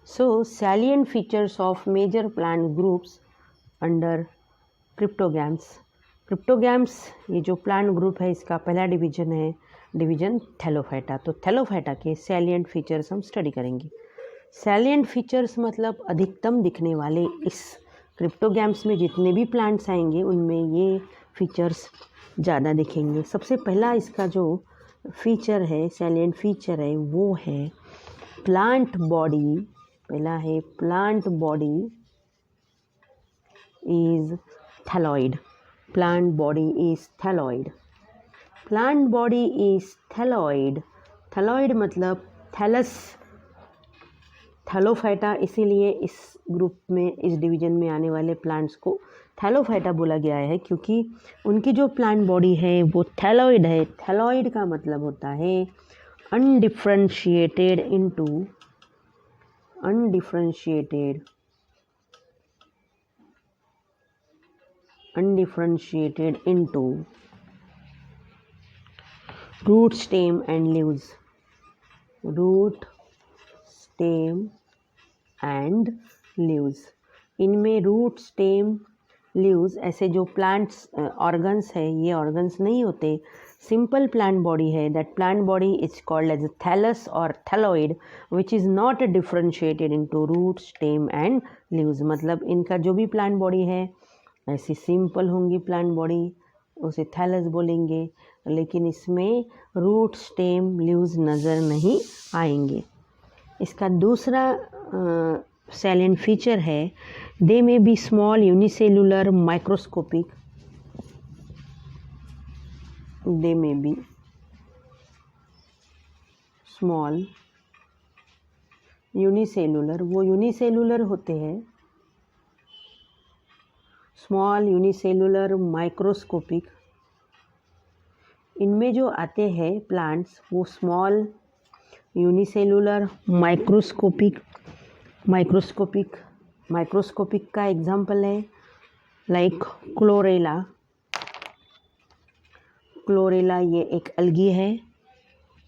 So, salient features of major plant groups under cryptogams. Cryptogams ये जो plant group है इसका पहला डिवीजन है डिवीजन थैलोफाइटा। तो थैलोफाइटा के सैलिएंट फीचर्स हम स्टडी करेंगे। सैलिएंट फीचर्स मतलब अधिकतम दिखने वाले। इस क्रिप्टोगैम्स में जितने भी प्लांट्स आएंगे उनमें ये फीचर्स ज़्यादा दिखेंगे। सबसे पहला इसका जो फीचर है, सैलिएंट फीचर है, वो है प्लांट बॉडी। पहला है plant body is thalloid. Plant body is thalloid. Plant body is thalloid. Thalloid मतलब थैलस, थैलोफाइटा, इसीलिए इस ग्रुप में, इस डिवीजन में आने वाले प्लांट्स को थैलोफाइटा बोला गया है क्योंकि उनकी जो प्लांट बॉडी है वो थैलोइड है। थैलोइड का मतलब होता है undifferentiated into, undifferentiated into root, stem and leaves. Root, stem and leaves. इनमें रूट, स्टेम, लीव्स ऐसे जो प्लांट्स ऑर्गन्स है, ये ऑर्गन्स नहीं होते। सिंपल प्लांट बॉडी है। That plant body is called as thallus और thalloid which is not differentiated into root, stem and leaves. मतलब इनका जो भी प्लांट बॉडी है ऐसी सिंपल होंगी प्लांट बॉडी, उसे थैलस बोलेंगे, लेकिन इसमें रूट, स्टेम, लीव्स नज़र नहीं आएंगे। इसका दूसरा सैलिएंट फीचर है दे में बी स्मॉल यूनिसेलुलर माइक्रोस्कोपिक। दे में बी स्मॉल यूनिसेलुलर, वो यूनिसेलुलर होते हैं। स्मॉल यूनिसेलुलर माइक्रोस्कोपिक, इनमें जो आते हैं प्लांट्स वो स्मॉल यूनिसेलुलर माइक्रोस्कोपिक का एग्जाम्पल है लाइक क्लोरेला। क्लोरेला ये एक अलगी है,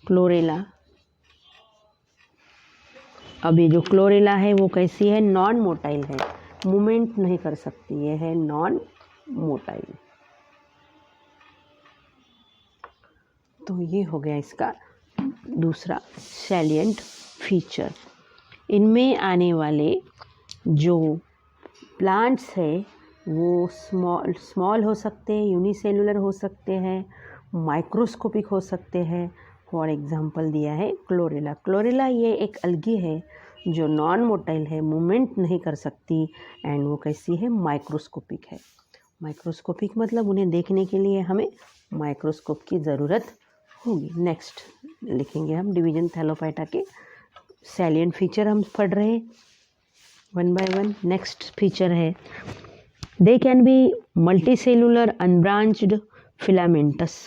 क्लोरेला। अब ये जो क्लोरेला है वो कैसी है? नॉन मोटाइल है, मूवमेंट नहीं कर सकती, ये है नॉन मोटाइल। तो ये हो गया इसका दूसरा सैलिएंट फीचर। इनमें आने वाले जो प्लांट्स है वो स्मॉल हो सकते हैं, यूनिसेलुलर हो सकते हैं, माइक्रोस्कोपिक हो सकते हैं। फॉर एग्जांपल दिया है क्लोरेला। क्लोरेला ये एक अलगी है जो नॉन मोटाइल है, मूवमेंट नहीं कर सकती, एंड वो कैसी है? माइक्रोस्कोपिक है। माइक्रोस्कोपिक मतलब उन्हें देखने के लिए हमें माइक्रोस्कोप की ज़रूरत होगी। नेक्स्ट लिखेंगे हम डिवीजन थैलोफाइटा के सैलिएंट फीचर हम पढ़ रहे हैं one by one. Next feature है they can be multicellular unbranched filamentous.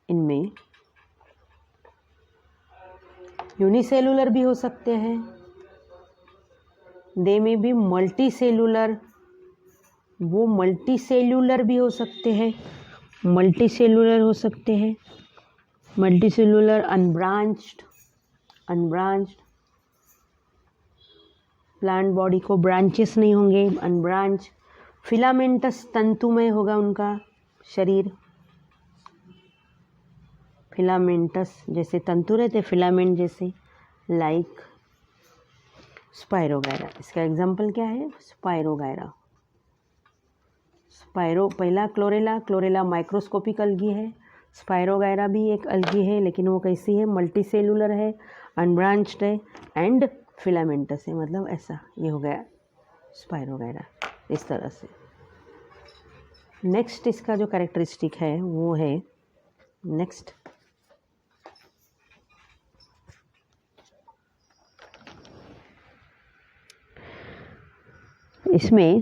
इनमें यूनिसेलुलर भी हो सकते हैं, दे में भी मल्टीसेलुलर, वो मल्टीसेलुलर भी हो सकते हैं, मल्टीसेलुलर हो सकते हैं, मल्टीसेलुलर अनब्रांच्ड प्लांट बॉडी को ब्रांचेस नहीं होंगे, अनब्रांच। फिलामेंटस तंतुमय होगा उनका शरीर। फिलामेंटस जैसे तंतु रहते, फिलामेंट जैसे, लाइक स्पाइरोगायरा। इसका एग्जाम्पल क्या है? स्पाइरोगायरा। पहला क्लोरेला माइक्रोस्कोपिक अलगी है। स्पाइरोगायरा भी एक अलगी है, लेकिन वो कैसी है? मल्टीसेलुलर है, अनब्रांच्ड है एंड फिलामेंटस है। मतलब ऐसा ये हो गया स्पाइरोगायरा, इस तरह से। नेक्स्ट इसका जो कैरेक्टरिस्टिक है वो है, नेक्स्ट इसमें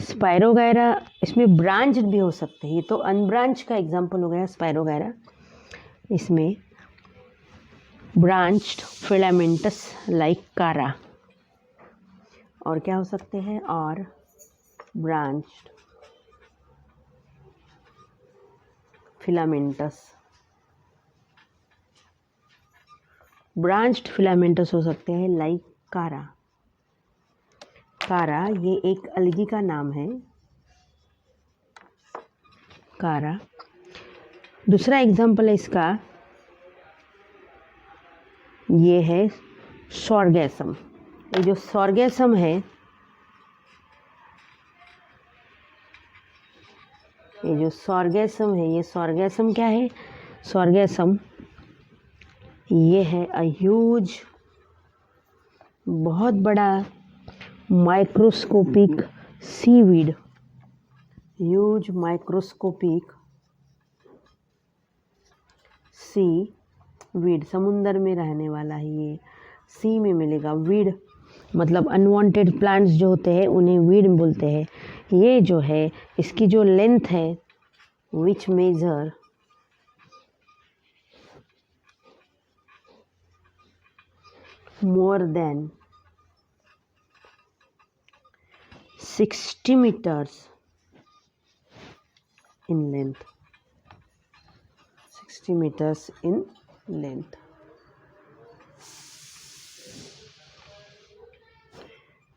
स्पाइरोगायरा, इसमें ब्रांच भी हो सकते हैं। ये तो अनब्रांच का एग्जाम्पल हो गया स्पाइरोगायरा। इसमें ब्रांच्ड फिलामेंटस लाइक कारा, और क्या हो सकते हैं? और ब्रांच्ड फिलामेंटस ब्रांच्ड फिलामेंटस हो सकते हैं लाइक कारा। कारा ये एक अलगी का नाम है, कारा। दूसरा एग्जाम्पल है इसका, ये है सॉर्गैसम। ये जो सॉर्गैसम है, ये सॉर्गैसम क्या है? सॉर्गैसम ये है अ ह्यूज, बहुत बड़ा microscopic seaweed, huge microscopic seaweed, समुंदर में रहने वाला है ये, सी में मिलेगा। वीड मतलब अनवांटेड प्लांट्स जो होते हैं उन्हें वीड बोलते हैं। ये जो है इसकी जो लेंथ है, विच major more than 60 meters in length, 60 meters in length।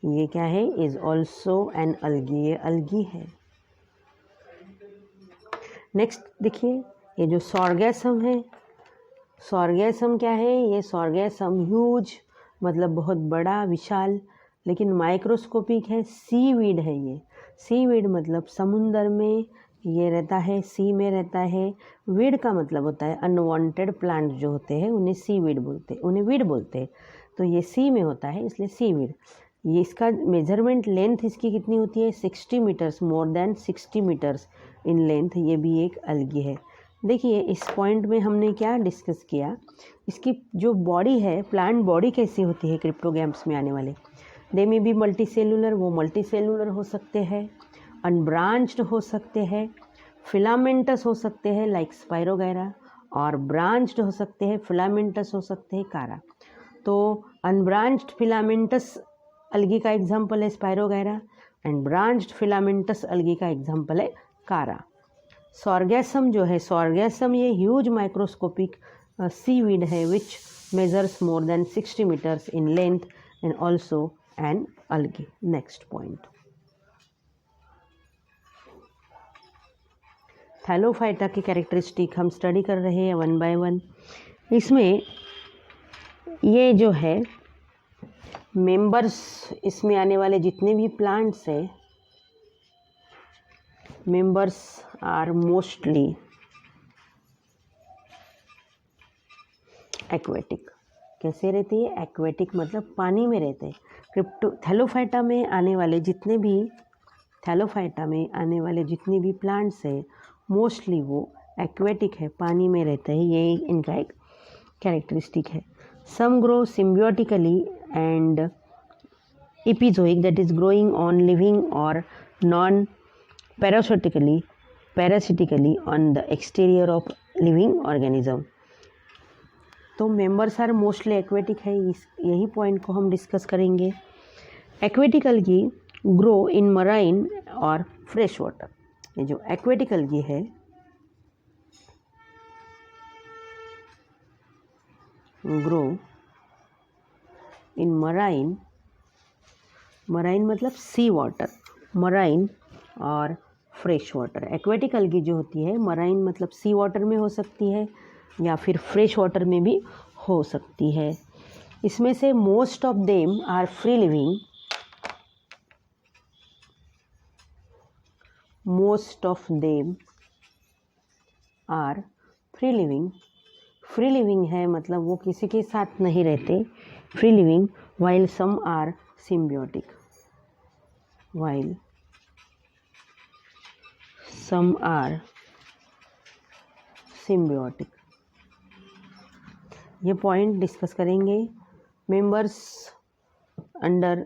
ये क्या है? is also an algae, ये algae है। नेक्स्ट देखिए, ये जो सॉर्गैसम है, सॉर्गैसम क्या है? ये सॉर्गैसम ह्यूज मतलब बहुत बड़ा, विशाल, लेकिन माइक्रोस्कोपिक है। सीवीड है ये। सीवीड मतलब समुंदर में ये रहता है, सी में रहता है। वीड का मतलब होता है अनवांटेड प्लांट जो होते हैं उन्हें सीवीड बोलते हैं, उन्हें वीड बोलते हैं। तो ये सी में होता है इसलिए सीवीड। ये इसका मेजरमेंट लेंथ इसकी कितनी होती है? 60 meters, more than 60 metres in length. ये भी एक अलगी है। देखिए इस पॉइंट में हमने क्या डिस्कस किया, इसकी जो बॉडी है, प्लांट बॉडी कैसी होती है क्रिप्टोगैम्स में आने वाले। दे में बी मल्टी सेलुलर, वो मल्टी सेलुलर हो सकते हैं, अनब्रांच्ड हो सकते हैं, फिलामेंटस हो सकते हैं लाइक स्पाइरोगैरा, और ब्रांच्ड हो सकते हैं, फिलामेंटस हो सकते हैं कारा। तो अनब्रांच्ड फिलामेंटस अलगी का एग्जाम्पल है स्पाइरोगैरा, एंड ब्रांच्ड फिलामेंटस अलगी का एग्जाम्पल है कारा। सॉर्गैसम जो है, सॉर्गैसम ये ह्यूज माइक्रोस्कोपिक सीवीड है which measures more than 60 metres in length and also an algae. Next point, Thallophyta की कैरेक्टरिस्टिक हम स्टडी कर रहे हैं 1 by 1। इसमें ये जो है मेंबर्स, इसमें आने वाले जितने भी प्लांट्स हैं, मेंबर्स आर मोस्टली एक्वेटिक। कैसे रहती है? एक्वेटिक मतलब पानी में रहते हैं। थैलोफाइटा में आने वाले जितने भी, थैलोफाइटा में आने वाले जितने भी प्लांट्स हैं मोस्टली वो एक्वेटिक है, पानी में रहते हैं। ये इनका एक कैरेक्टरिस्टिक है। Some grow symbiotically and epizoic, that is growing on living or non parasitically on the exterior of living organism। तो मेंबर्स आर मोस्टली एक्वेटिक है, यही पॉइंट को हम डिस्कस करेंगे। एक्वेटिक अलगी ग्रो इन मराइन और फ्रेश वाटर। ये जो aquatic अलगी है, ग्रो इन मराइन, मराइन मतलब सी वाटर, मराइन और फ्रेश वाटर। एक्वेटिक अलगी जो होती है मराइन मतलब सी वाटर में हो सकती है या फिर फ्रेश वाटर में भी हो सकती है। इसमें से most of them are free living, most of them are free living. Free living है मतलब वो किसी के साथ नहीं रहते, free living, while some are symbiotic, while some are symbiotic। ये पॉइंट डिस्कस करेंगे। Members under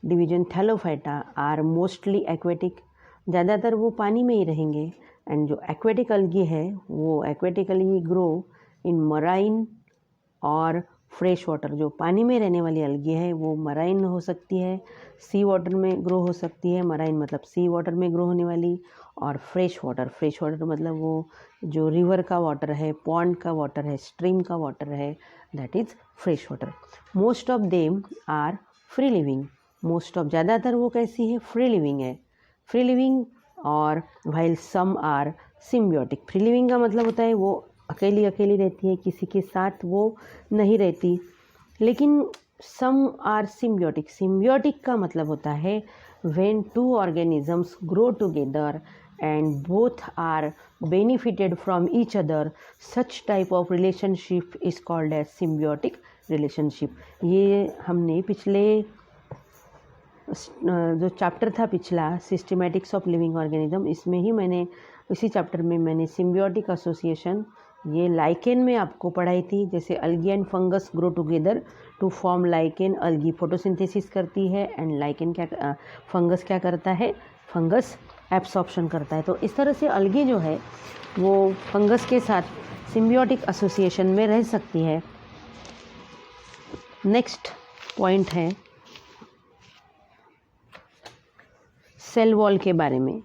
division Thallophyta are mostly aquatic, ज़्यादातर वो पानी में ही रहेंगे। एंड जो एक्वेटिक अलगी है वो एक्वेटिक अलगी ग्रो इन मराइन और फ्रेश वाटर जो पानी में रहने वाली अलगी है वो मराइन हो सकती है, सी वाटर में ग्रो हो सकती है, मराइन मतलब सी वाटर में ग्रो होने वाली, और फ्रेश वाटर मतलब वो जो रिवर का वाटर है, पॉन्ड का वाटर है, स्ट्रीम का वाटर है, that is fresh water. Most of them are free living, most of ज़्यादातर वो कैसी है, फ्री लिविंग है, फ्री लिविंग, और while some are symbiotic. Free living का मतलब होता है वो अकेली अकेली रहती है, किसी के साथ वो नहीं रहती, लेकिन सम आर सिम्बियोटिक। सिम्बियोटिक का मतलब होता है when to organisms grow together and both are benefited from each other, such type of relationship is called as symbiotic relationship। ये हमने पिछले जो चैप्टर था पिछला सिस्टमैटिक्स ऑफ लिविंग ऑर्गेनिज्म, इसमें ही मैंने इसी चैप्टर में मैंने सिम्बियोटिक एसोसिएशन ये लाइकेन में आपको पढ़ाई थी। जैसे algae and fungus grow together to form lichen, algae photosynthesis करती है एंड लाइकेन क्या फंगस क्या करता है, फंगस एब्सॉर्प्शन करता है। तो इस तरह से अलगी जो है वो फंगस के साथ सिम्बियोटिक एसोसिएशन में रह सकती है। नेक्स्ट पॉइंट है सेल वॉल के बारे में।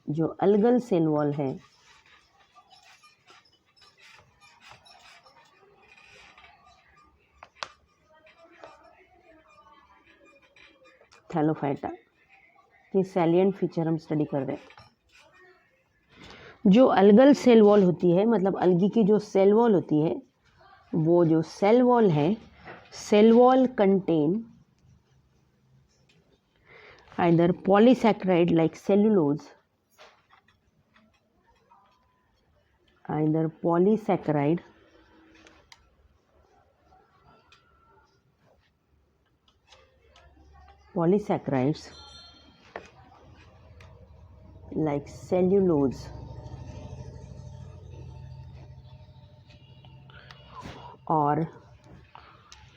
जो अलगल सेल वॉल है थैलोफाइटा की सैलिएंट फीचर हम स्टडी कर रहे हैं। जो अलगल सेल वॉल होती है, मतलब अलगी की जो सेल वॉल होती है, वो जो सेल वॉल है, cell wall contain either polysaccharide like cellulose, either polysaccharides like cellulose or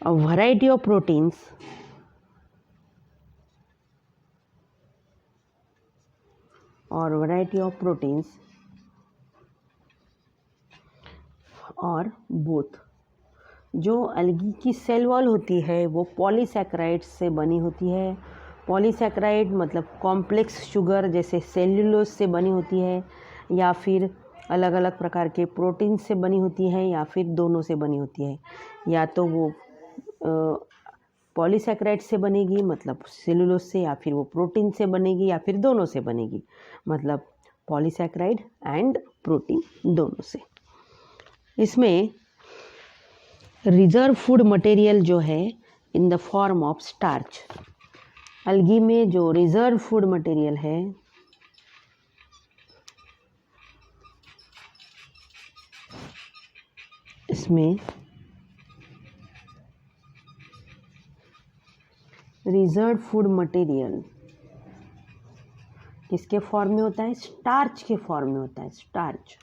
a variety of proteins और बोथ। जो अलगी की सेल वॉल होती है वो पॉलीसैकेराइड्स से बनी होती है। पॉलीसैकेराइड मतलब कॉम्प्लेक्स शुगर जैसे सेल्यूलोज से बनी होती है, या फिर अलग अलग प्रकार के प्रोटीन से बनी होती है, या फिर दोनों से बनी होती है। या तो वो पॉलीसैकेराइड से बनेगी मतलब सेल्यूलोज से, या फिर वो प्रोटीन से बनेगी, या फिर दोनों से बनेगी मतलब पॉलीसैकेराइड एंड प्रोटीन दोनों से। इसमें रिजर्व फूड मटेरियल जो है in the form of starch. Algae में जो रिजर्व फूड मटेरियल है इसमें रिजर्व फूड मटेरियल किसके फॉर्म में होता है, स्टार्च के फॉर्म में होता है। स्टार्च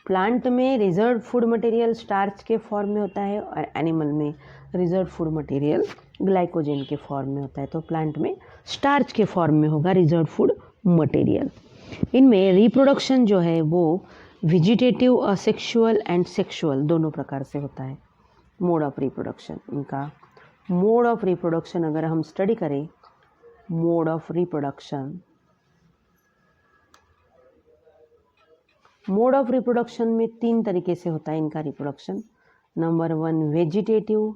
प्लांट में रिजर्व फूड मटेरियल स्टार्च के फॉर्म में होता है, और एनिमल में रिजर्व फूड मटेरियल ग्लाइकोजन के फॉर्म में होता है। तो प्लांट में स्टार्च के फॉर्म में होगा रिजर्व फूड मटेरियल। इनमें रिप्रोडक्शन जो है वो वेजिटेटिव, असेक्सुअल एंड सेक्सुअल दोनों प्रकार से होता है। मोड ऑफ रिप्रोडक्शन, इनका मोड ऑफ रिप्रोडक्शन अगर हम स्टडी करें, mode of reproduction, mode of reproduction में 3 तरीके से होता है इनका reproduction. Number 1 vegetative,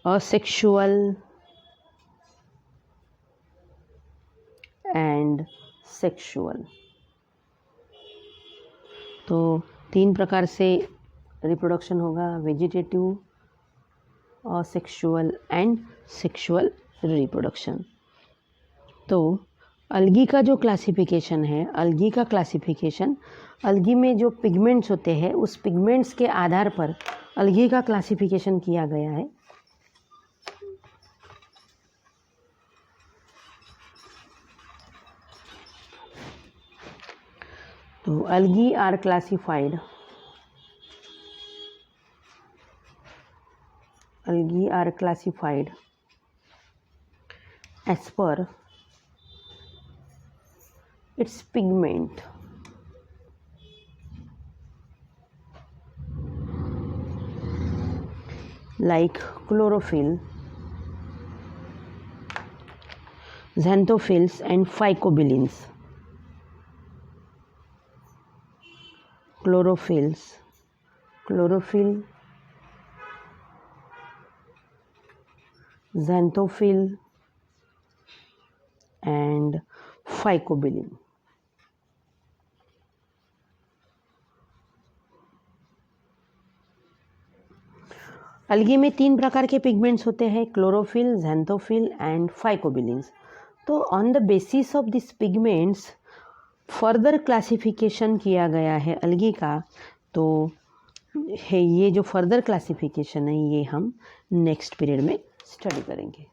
asexual and sexual. तो 3 प्रकार से रिप्रोडक्शन होगा, vegetative, asexual and sexual reproduction. तो अलगी का जो क्लासिफिकेशन है, अलगी का क्लासिफिकेशन, अलगी में जो पिगमेंट्स होते हैं उस पिगमेंट्स के आधार पर अलगी का क्लासिफिकेशन किया गया है। तो algae are classified, algae are classified as per its pigment, like chlorophyll, xanthophylls and phycobilins. Chlorophyll, xanthophyll and phycobilin. अलगी में 3 प्रकार के पिगमेंट्स होते हैं, क्लोरोफिल, xanthophyll एंड फाइकोबिलिन्स. तो on the basis of this pigments further classification किया गया है अलगी का. तो है ये जो फर्दर क्लासिफिकेशन है ये हम नेक्स्ट पीरियड में स्टडी करेंगे.